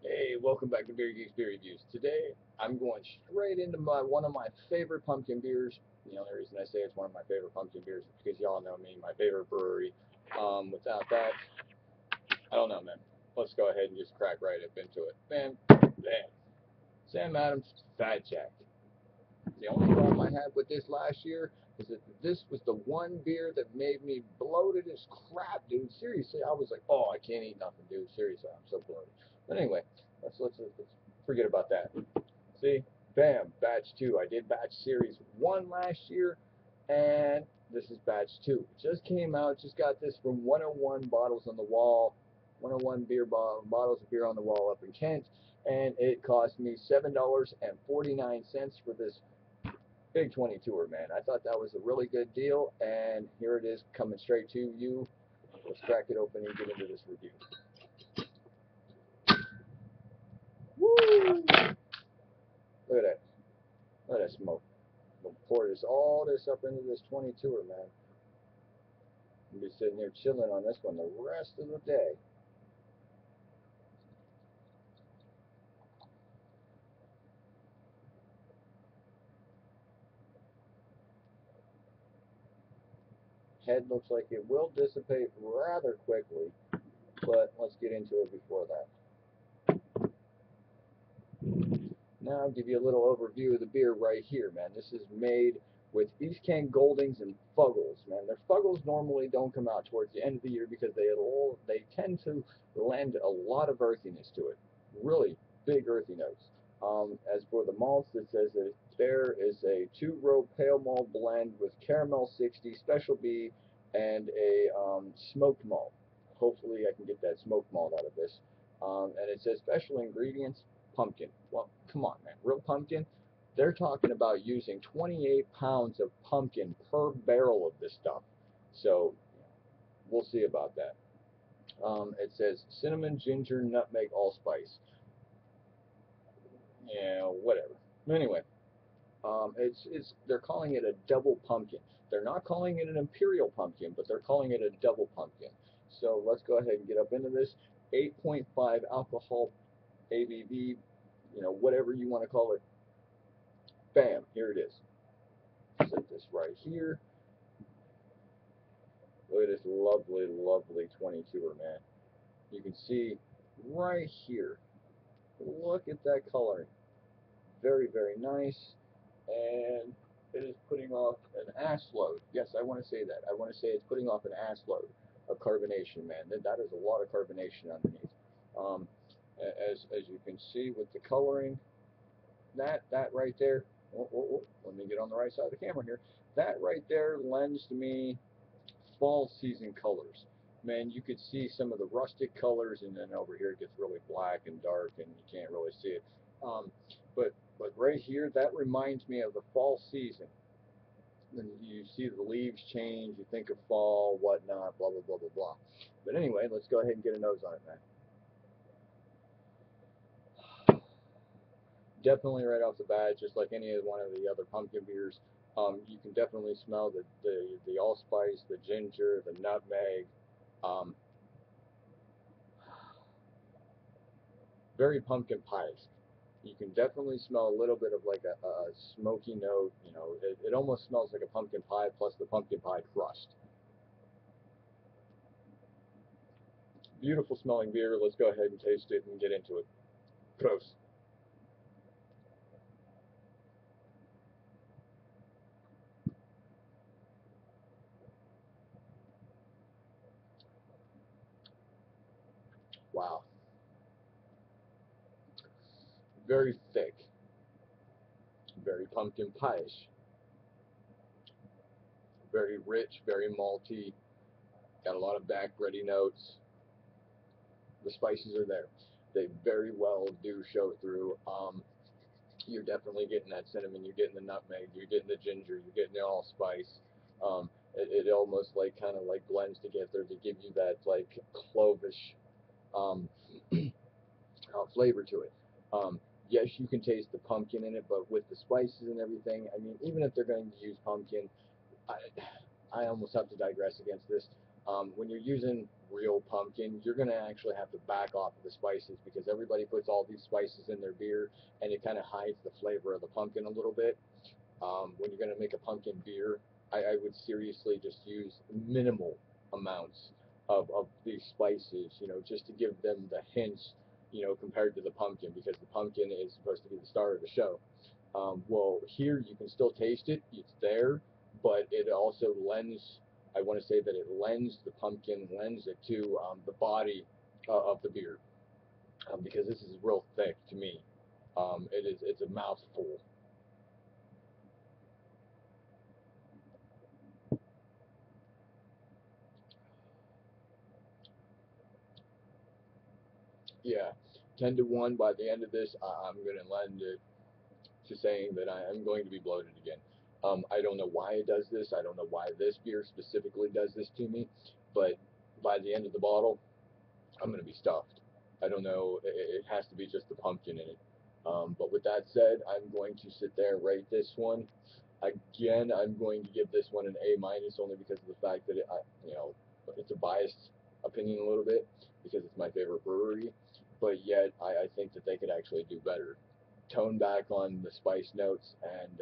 Hey, welcome back to Beer Geeks Beer Reviews. Today, I'm going straight into one of my favorite pumpkin beers. The only reason I say it's one of my favorite pumpkin beers is because y'all know me, my favorite brewery. Without that, I don't know, man. Let's go ahead and just crack right up into it. Bam, bam. Sam Adams, Fat Jack. The only problem I had with this last year is that this was the one beer that made me bloated as crap, dude. Seriously, I was like, oh, I can't eat nothing, dude. Seriously, I'm so bloated. But anyway, let's forget about that. See, bam, batch two. I did batch series one last year, and this is batch two. It just came out. Just got this from 101 Bottles on the Wall, 101 bottles of beer on the wall up in Kent, and it cost me $7.49 for this big 22er, man. I thought that was a really good deal, and here it is coming straight to you. Let's crack it open and get into this review. Woo! Look at that. Look at that smoke. I'm gonna pour all this up into this 22er, man. I'll be sitting here chilling on this one the rest of the day. Head looks like it will dissipate rather quickly, but let's get into it before that. Now I'll give you a little overview of the beer right here, man. This is made with East Kent Goldings and Fuggles, man. Their Fuggles normally don't come out towards the end of the year because they tend to lend a lot of earthiness to it. Really big earthy notes. As for the malts, it says that there is a two-row pale malt blend with caramel 60, special B, and a smoked malt. Hopefully I can get that smoked malt out of this. And it says special ingredients, pumpkin. Well, come on, man. Real pumpkin? They're talking about using 28 pounds of pumpkin per barrel of this stuff. So we'll see about that. It says cinnamon, ginger, nutmeg, allspice. Yeah, whatever. Anyway, it's they're calling it a double pumpkin. They're not calling it an imperial pumpkin, but they're calling it a double pumpkin. So let's go ahead and get up into this. 8.5 alcohol ABV, whatever you want to call it. Bam, here it is. Set this right here. Look at this lovely, lovely 22er, man. You can see right here. Look at that coloring. Very, very nice. And it is putting off an ass load. Yes, I want to say that. I want to say it's putting off an ass load of carbonation, man. That is a lot of carbonation underneath. Um, as you can see with the coloring, that right there. Let me get on the right side of the camera here. That right there lends to me fall season colors. Man, you could see some of the rustic colors, and then over here it gets really black and dark, and you can't really see it. Um, but right here, that reminds me of the fall season. When you see the leaves change, you think of fall, whatnot, blah blah blah blah blah. But anyway, let's go ahead and get a nose on it, man. Definitely right off the bat, just like any one of the other pumpkin beers, you can definitely smell the allspice, the ginger, the nutmeg. Um, very pumpkin pie-esque. You can definitely smell a little bit of like a smoky note. It almost smells like a pumpkin pie plus the pumpkin pie crust. Beautiful smelling beer. Let's go ahead and taste it and get into it. Gross. Wow. Very thick. Very pumpkin pie-ish. Very rich, very malty. Got a lot of back ready notes. The spices are there. They very well do show through. You're definitely getting that cinnamon. You're getting the nutmeg. You're getting the ginger. You're getting the allspice. It almost like kind of like blends together to give you that like clovish um, flavor to it. Yes, you can taste the pumpkin in it, but with the spices and everything, I mean, even if they're going to use pumpkin, I, I almost have to digress against this. When you're using real pumpkin, you're gonna actually have to back off of the spices because everybody puts all these spices in their beer, and it kind of hides the flavor of the pumpkin a little bit. When you're gonna make a pumpkin beer, I would seriously just use minimal amounts of these spices, just to give them the hints, compared to the pumpkin, because the pumpkin is supposed to be the star of the show. Well, here you can still taste it; it's there, but it also lends. I want to say that it lends the pumpkin, lends it to the body of the beer, because this is real thick to me. It's a mouthful. Yeah, 10 to 1. By the end of this, I'm gonna lend it to saying that I am going to be bloated again. I don't know why it does this. I don't know why this beer specifically does this to me, but by the end of the bottle, I'm gonna be stuffed. I don't know. It has to be just the pumpkin in it. But with that said, I'm going to sit there and rate this one. Again, I'm going to give this one an A minus, only because of the fact that it's a biased opinion a little bit because it's my favorite brewery. But yet, I think that they could actually do better. Tone back on the spice notes and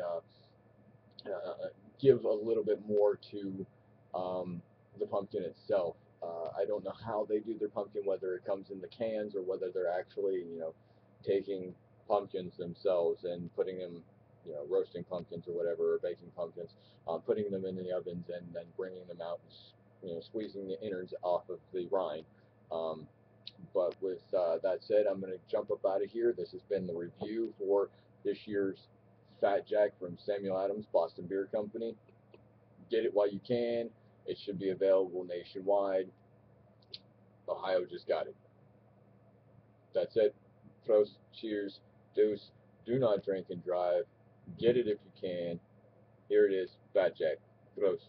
give a little bit more to the pumpkin itself. I don't know how they do their pumpkin, whether it comes in the cans or whether they're actually, taking pumpkins themselves and putting them, roasting pumpkins or whatever, or baking pumpkins, putting them in the ovens and then bringing them out and, squeezing the innards off of the rind. Um, but with that said, I'm going to jump up out of here. This has been the review for this year's Fat Jack from Samuel Adams Boston Beer Company. Get it while you can. It should be available nationwide. Ohio just got it. That's it. Prost, cheers, deuce. Do not drink and drive. Get it if you can. Here it is, Fat Jack. Prost.